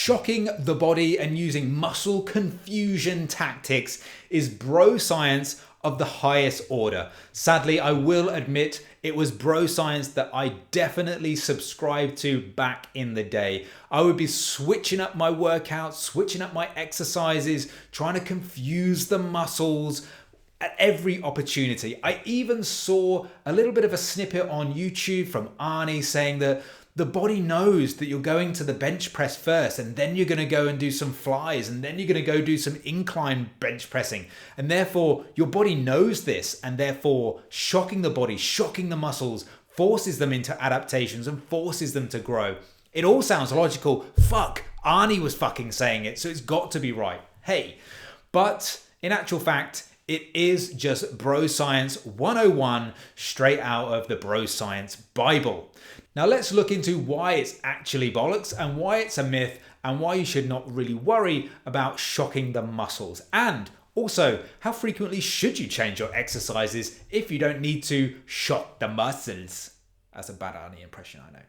shocking the body and using muscle confusion tactics is bro science of the highest order. Sadly, I will admit it was bro science that I definitely subscribed to back in the day. I would be switching up my workouts, switching up my exercises, trying to confuse the muscles at every opportunity. I even saw a little bit of a snippet on YouTube from Arnie saying that the body knows that you're going to the bench press first, and then you're going to go and do some flies, and then you're going to go do some incline bench pressing. And therefore, your body knows this, and therefore shocking the body, shocking the muscles, forces them into adaptations and forces them to grow. It all sounds logical. Fuck, Arnie was fucking saying it, so it's got to be right. Hey, but in actual fact, it is just Bro Science 101 straight out of the Bro Science Bible. Now let's look into why it's actually bollocks and why it's a myth and why you should not really worry about shocking the muscles. And also, how frequently should you change your exercises if you don't need to shock the muscles? That's a bad Arnie impression, I know.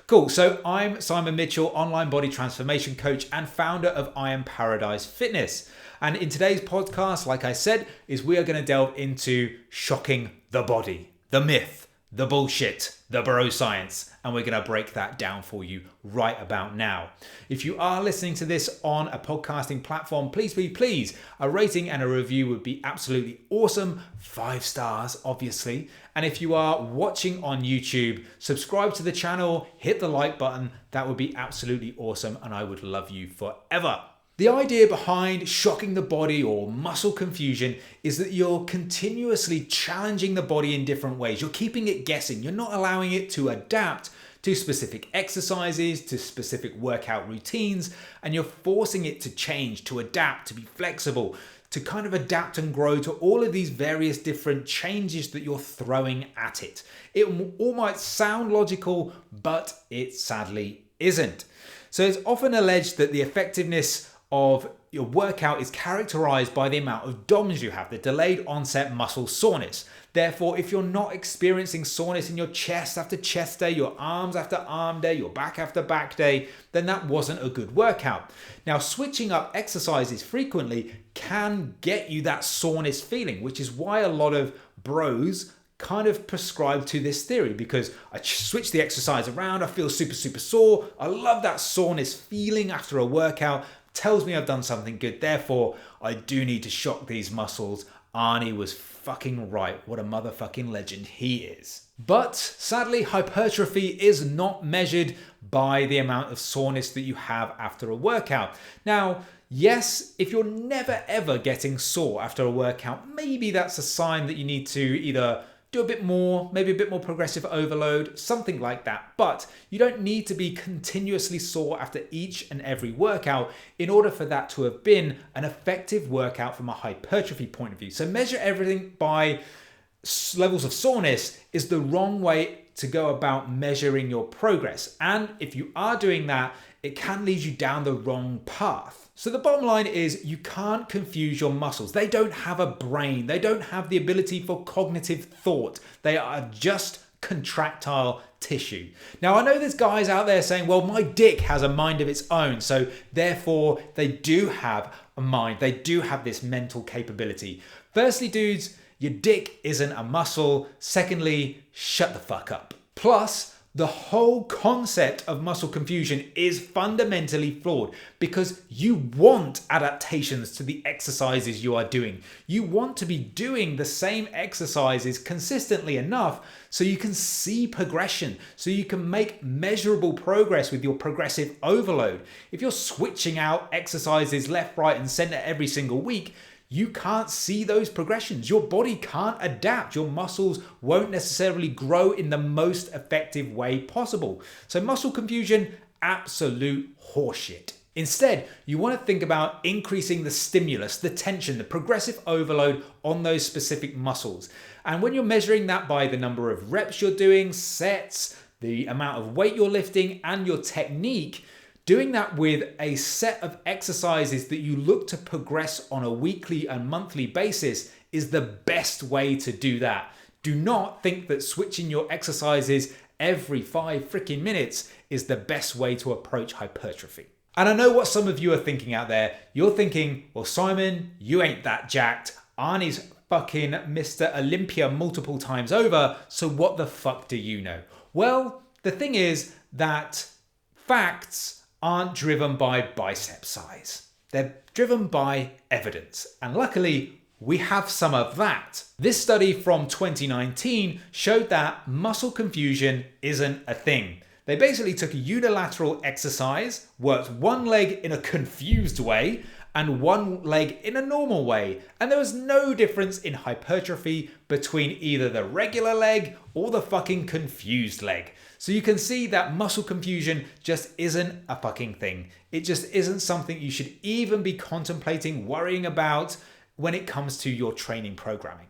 Cool, so I'm Simon Mitchell, online body transformation coach and founder of I Am Paradise Fitness. And in today's podcast, like I said, is we are going to delve into shocking the body, the myth, the bullshit, the bro science, and we're going to break that down for you right about now. If you are listening to this on a podcasting platform, please, a rating and a review would be absolutely awesome. 5 stars, obviously. And if you are watching on YouTube, subscribe to the channel, hit the like button. That would be absolutely awesome, and I would love you forever. The idea behind shocking the body or muscle confusion is that you're continuously challenging the body in different ways. You're keeping it guessing. You're not allowing it to adapt to specific exercises, to specific workout routines, and you're forcing it to change, to adapt, to be flexible, to kind of adapt and grow to all of these various different changes that you're throwing at it. It all might sound logical, but it sadly isn't. So it's often alleged that the effectiveness of your workout is characterized by the amount of DOMS you have, the delayed onset muscle soreness. Therefore, if you're not experiencing soreness in your chest after chest day, your arms after arm day, your back after back day, then that wasn't a good workout. Now, switching up exercises frequently can get you that soreness feeling, which is why a lot of bros kind of prescribe to this theory, because I switch the exercise around, I feel super sore, I love that soreness feeling after a workout, tells me I've done something good, therefore I do need to shock these muscles. Arnie was fucking right. What a motherfucking legend he is. But sadly, hypertrophy is not measured by the amount of soreness that you have after a workout. Now, yes, if you're never ever getting sore after a workout, maybe that's a sign that you need to either do a bit more, maybe a bit more progressive overload, something like that. But you don't need to be continuously sore after each and every workout in order for that to have been an effective workout from a hypertrophy point of view. So measure everything by levels of soreness is the wrong way to go about measuring your progress. And if you are doing that, it can lead you down the wrong path. So the bottom line is you can't confuse your muscles. They don't have a brain. They don't have the ability for cognitive thought. They are just contractile tissue. Now, I know there's guys out there saying, well, my dick has a mind of its own. So therefore, they do have a mind. They do have this mental capability. Firstly, dudes, your dick isn't a muscle. Secondly, shut the fuck up. Plus, the whole concept of muscle confusion is fundamentally flawed because you want adaptations to the exercises you are doing. You want to be doing the same exercises consistently enough so you can see progression, so you can make measurable progress with your progressive overload. If you're switching out exercises left, right, and center every single week, you can't see those progressions. Your body can't adapt. Your muscles won't necessarily grow in the most effective way possible. So muscle confusion, absolute horseshit. Instead, you want to think about increasing the stimulus, the tension, the progressive overload on those specific muscles. And when you're measuring that by the number of reps you're doing, sets, the amount of weight you're lifting, and your technique, doing that with a set of exercises that you look to progress on a weekly and monthly basis is the best way to do that. Do not think that switching your exercises every 5 freaking minutes is the best way to approach hypertrophy. And I know what some of you are thinking out there. You're thinking, well, Simon, you ain't that jacked. Arnie's fucking Mr. Olympia multiple times over, so what the fuck do you know? Well, the thing is that facts aren't driven by bicep size. They're driven by evidence. And luckily, we have some of that. This study from 2019 showed that muscle confusion isn't a thing. They basically took a unilateral exercise, worked one leg in a confused way and one leg in a normal way. And there was no difference in hypertrophy between either the regular leg or the fucking confused leg. So you can see that muscle confusion just isn't a fucking thing. It just isn't something you should even be contemplating worrying about when it comes to your training programming.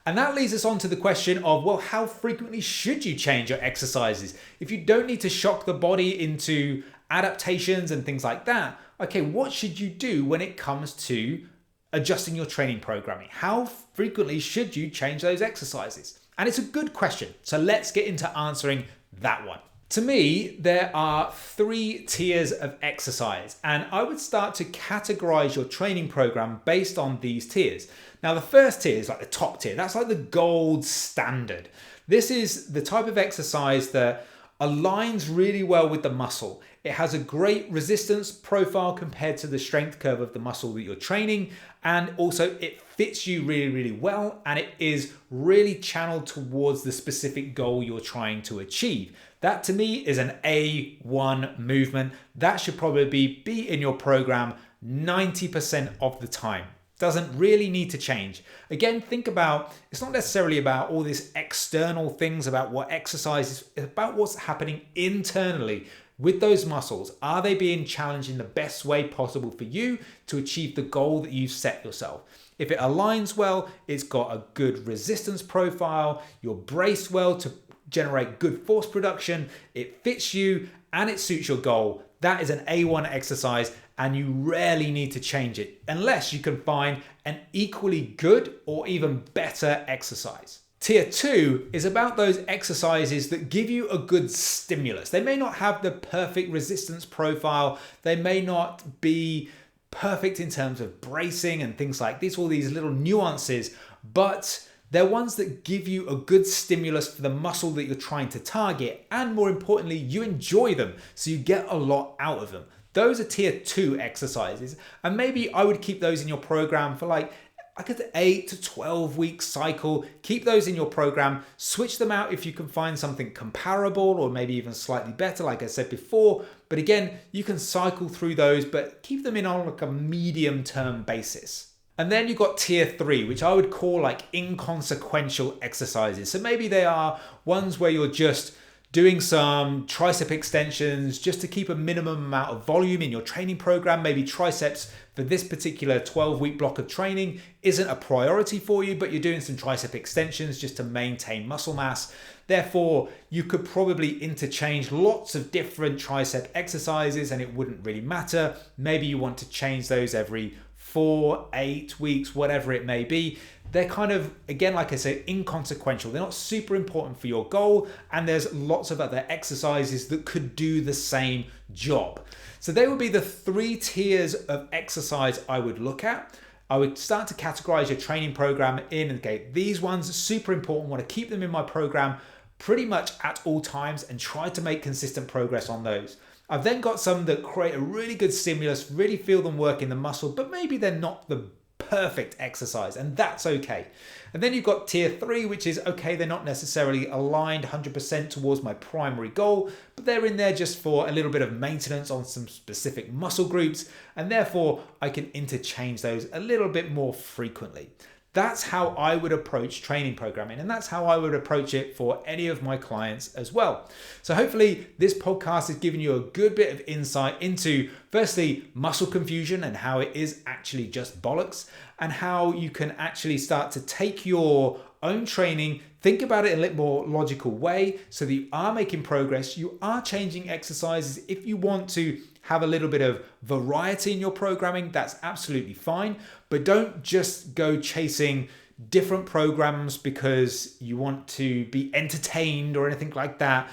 And that leads us on to the question of, well, how frequently should you change your exercises? If you don't need to shock the body into adaptations and things like that, okay, what should you do when it comes to adjusting your training programming? How frequently should you change those exercises? And it's a good question. So let's get into answering that one. To me, there are 3 tiers of exercise, and I would start to categorize your training program based on these tiers. Now, the first tier is like the top tier. That's like the gold standard. This is the type of exercise that aligns really well with the muscle. It has a great resistance profile compared to the strength curve of the muscle that you're training. And also it fits you really, really well. And it is really channeled towards the specific goal you're trying to achieve. That to me is an A1 movement. That should probably be in your program 90% of the time. Doesn't really need to change. Again, think about, it's not necessarily about all these external things about what exercise is, it's about what's happening internally with those muscles. Are they being challenged in the best way possible for you to achieve the goal that you've set yourself? If it aligns well, it's got a good resistance profile, you're braced well to generate good force production, it fits you and it suits your goal. That is an A1 exercise, and you rarely need to change it unless you can find an equally good or even better exercise. Tier 2 is about those exercises that give you a good stimulus. They may not have the perfect resistance profile. They may not be perfect in terms of bracing and things like this, all these little nuances, but they're ones that give you a good stimulus for the muscle that you're trying to target. And more importantly, you enjoy them, so you get a lot out of them. Those are tier 2 exercises. And maybe I would keep those in your program for like an 8 to 12 week cycle. Keep those in your program, switch them out if you can find something comparable or maybe even slightly better, like I said before. But again, you can cycle through those, but keep them in on like a medium term basis. And then you've got tier 3, which I would call like inconsequential exercises. So maybe they are ones where you're just doing some tricep extensions just to keep a minimum amount of volume in your training program. Maybe triceps for this particular 12-week block of training isn't a priority for you, but you're doing some tricep extensions just to maintain muscle mass. Therefore, you could probably interchange lots of different tricep exercises and it wouldn't really matter. Maybe you want to change those every 4, 8 weeks, whatever it may be. They're kind of, again, like I said, inconsequential. They're not super important for your goal, and there's lots of other exercises that could do the same job. So they would be the 3 tiers of exercise I would look at. I would start to categorize your training program in, okay, these ones are super important, want to keep them in my program pretty much at all times and try to make consistent progress on those. I've then got some that create a really good stimulus, really feel them work in the muscle, but maybe they're not the perfect exercise, and that's okay. And then you've got tier 3, which is okay, they're not necessarily aligned 100% towards my primary goal, but they're in there just for a little bit of maintenance on some specific muscle groups, and therefore I can interchange those a little bit more frequently. That's how I would approach training programming, and that's how I would approach it for any of my clients as well. So hopefully this podcast has given you a good bit of insight into, firstly, muscle confusion and how it is actually just bollocks, and how you can actually start to take your own training, think about it in a little more logical way so that you are making progress, you are changing exercises. If you want to have a little bit of variety in your programming, that's absolutely fine. But don't just go chasing different programs because you want to be entertained or anything like that.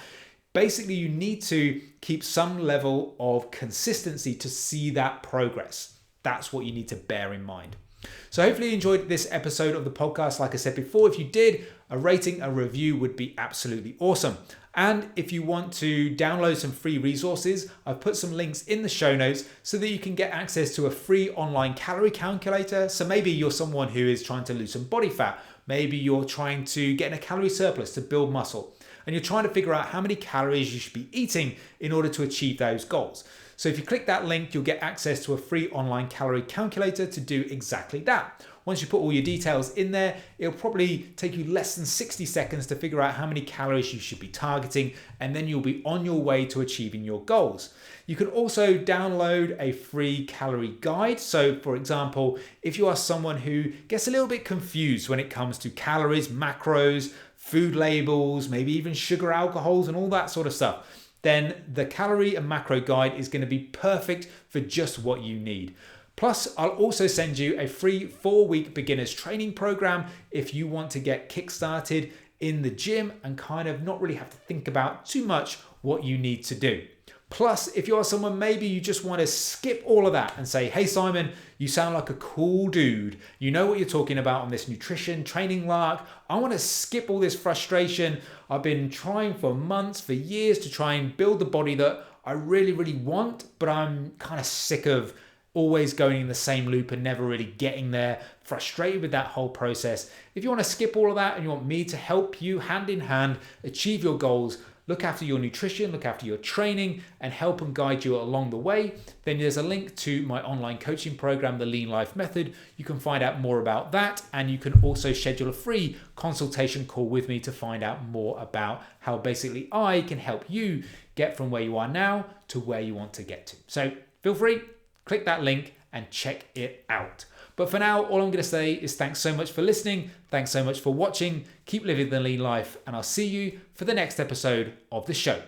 Basically, you need to keep some level of consistency to see that progress. That's what you need to bear in mind. So hopefully you enjoyed this episode of the podcast. Like I said before, if you did, a rating, a review would be absolutely awesome. And if you want to download some free resources, I've put some links in the show notes so that you can get access to a free online calorie calculator. So maybe you're someone who is trying to lose some body fat. Maybe you're trying to get in a calorie surplus to build muscle. And you're trying to figure out how many calories you should be eating in order to achieve those goals. So if you click that link, you'll get access to a free online calorie calculator to do exactly that. Once you put all your details in there, it'll probably take you less than 60 seconds to figure out how many calories you should be targeting, and then you'll be on your way to achieving your goals. You can also download a free calorie guide. So for example, if you are someone who gets a little bit confused when it comes to calories, macros, food labels, maybe even sugar alcohols and all that sort of stuff, then the calorie and macro guide is going to be perfect for just what you need. Plus, I'll also send you a free 4-week beginners training program if you want to get kickstarted in the gym and kind of not really have to think about too much what you need to do. Plus, if you are someone, maybe you just want to skip all of that and say, hey, Simon, you sound like a cool dude. You know what you're talking about on this nutrition training lark. I want to skip all this frustration. I've been trying for months, for years to try and build the body that I really, really want, but I'm kind of sick of always going in the same loop and never really getting there, frustrated with that whole process. If you want to skip all of that and you want me to help you hand in hand achieve your goals, look after your nutrition, look after your training, and help and guide you along the way, then there's a link to my online coaching program, The Lean Life Method. You can find out more about that, and you can also schedule a free consultation call with me to find out more about how basically I can help you get from where you are now to where you want to get to. So feel free, click that link and check it out. But for now, all I'm going to say is thanks so much for listening. Thanks so much for watching. Keep living the lean life, and I'll see you for the next episode of the show.